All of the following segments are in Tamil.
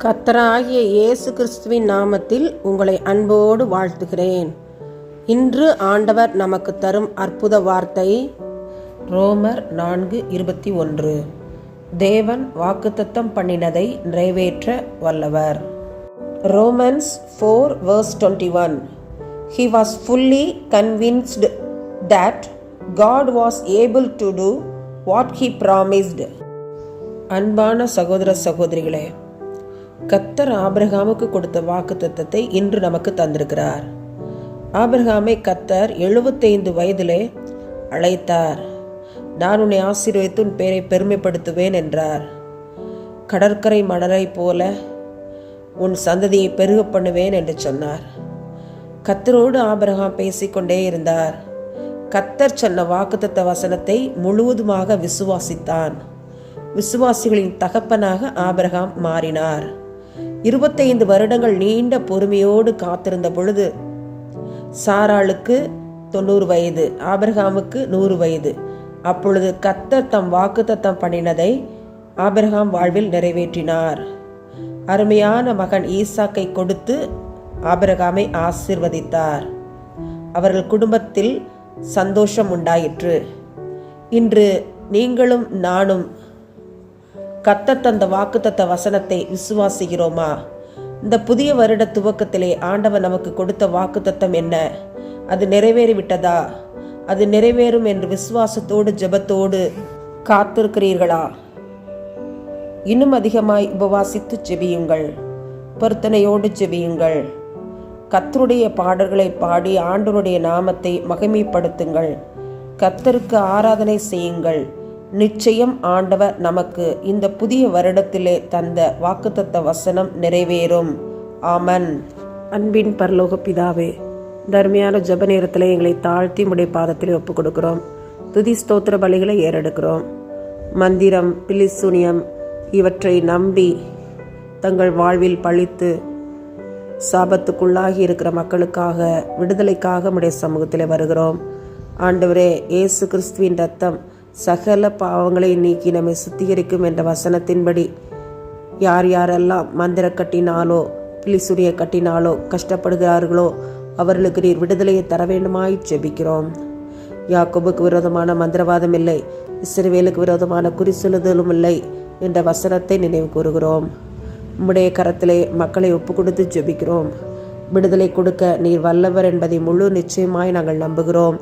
கர்த்தராகிய இயேசு கிறிஸ்துவின் நாமத்தில் உங்களை அன்போடு வாழ்த்துகிறேன். இன்று ஆண்டவர் நமக்கு தரும் அற்புத வார்த்தை ரோமர் 4:21. தேவன் வாக்குத்தத்தம் பண்ணினதை நிறைவேற்ற வல்லவர். Romans 4:21. He was fully convinced that God was able to do what he promised. அன்பான சகோதர சகோதரிகளே, கர்த்தர் ஆபிரகாமுக்கு கொடுத்த வாக்குத்தத்தத்தை இன்று நமக்கு தந்திருக்கிறார். ஆபிரகாமை கர்த்தர் 75 வயதிலே அழைத்தார். நான் உன்னை ஆசீர்வதித்து உன் பேரை பெருமைப்படுத்துவேன் என்றார். கடற்கரை மணலை போல உன் சந்ததியை பெருக பண்ணுவேன் என்று சொன்னார். கர்த்தரோடு ஆபிரகாம் பேசிக்கொண்டே இருந்தார். கர்த்தர் சொன்ன வாக்குத்தத்த வசனத்தை முழுவதுமாக விசுவாசித்தான். விசுவாசிகளின் தகப்பனாக ஆபிரகாம் மாறினார். 25 வருடங்கள் நீண்ட பொறுமையோடு காத்திருந்த பொழுது சாராளுக்கு 90 வயது, ஆபிரகாமுக்கு 100 வயது. அப்பொழுது கர்த்தர் தம் வாக்குத்தத்தம் பண்ணினதை ஆபிரகாம் வாழ்வில் நிறைவேற்றினார். அருமையான மகன் ஈசாக்கை கொடுத்து ஆபிரகாமை ஆசீர்வதித்தார். அவர்கள் குடும்பத்தில் சந்தோஷம் உண்டாயிற்று. இன்று நீங்களும் நானும் கர்த்தர் தந்த வாக்குத்தத்த வசனத்தை விசுவாசிக்கிறோமா? இந்த புதிய வருட துவக்கத்திலே ஆண்டவர் நமக்கு கொடுத்த வாக்குத்தத்தம் என்ன? அது நிறைவேறிவிட்டதா? அது நிறைவேறும் என்று விசுவாசத்தோடு ஜெபத்தோடு காத்திருக்கிறீர்களா? இன்னும் அதிகமாய் உபவாசித்து ஜெபியுங்கள், பொருத்தனையோடு ஜெபியுங்கள். கர்த்தருடைய பாடல்களை பாடி ஆண்டவருடைய நாமத்தை மகிமைப்படுத்துங்கள். கர்த்தருக்கு ஆராதனை செய்யுங்கள். நிச்சயம் ஆண்டவர் நமக்கு இந்த புதிய வருடத்திலே தந்த வாக்குத்தத்த வசனம் நிறைவேறும். ஆமன். அன்பின் பரலோக பிதாவே, தர்மையான ஜெப நேரத்தில் எங்களை தாழ்த்தி உம்முடைய பாதத்தில் ஒப்புக் கொடுக்கிறோம். துதி ஸ்தோத்திர பலிகளை ஏறெடுக்கிறோம். மந்திரம், பிலிசூனியம் இவற்றை நம்பி தங்கள் வாழ்வில் பழித்து சாபத்துக்குள்ளாகி இருக்கிற மக்களுக்காக விடுதலைக்காக உம்முடைய சமூகத்தில் வருகிறோம். ஆண்டவரே, இயேசு கிறிஸ்துவின் ரத்தம் சகல பாவங்களை நீக்கி நம்மை சுத்திகரிக்கும் என்ற வசனத்தின்படி யார் யாரெல்லாம் மந்திர கட்டினாலோ பிலிசூனிய கட்டினாலோ கஷ்டப்படுகிறார்களோ அவர்களுக்கு நீர் விடுதலையை தர வேண்டுமாய் ஜெபிக்கிறோம். யாக்கோபுக்கு விரோதமான மந்திரவாதம் இல்லை, இஸ்ரவேலுக்கு விரோதமான குறி சொல்லுதலும் இல்லை என்ற வசனத்தை நினைவு கூறுகிறோம். உம்முடைய கரத்திலே மக்களை ஒப்பு கொடுத்து ஜெபிக்கிறோம். விடுதலை கொடுக்க நீர் வல்லவர் என்பதை முழு நிச்சயமாய் நாங்கள் நம்புகிறோம்.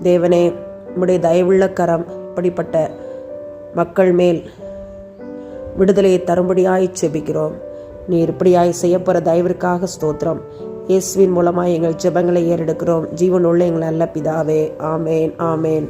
தேவனே, உம்முடைய தயவுள்ள கரம் இப்படிப்பட்ட மக்கள் மேல் விடுதலையை தரும்படியாய் ஜெபிக்கிறோம். நீர் இப்படியாய் செய்யப்போகிற தயவிற்காக ஸ்தோத்திரம். இயேசுவின் மூலமாய் எங்கள் ஜெபங்களை ஏறெடுக்கிறோம். ஜீவனுள்ள எங்கள் நல்ல பிதாவே. ஆமேன், ஆமேன்.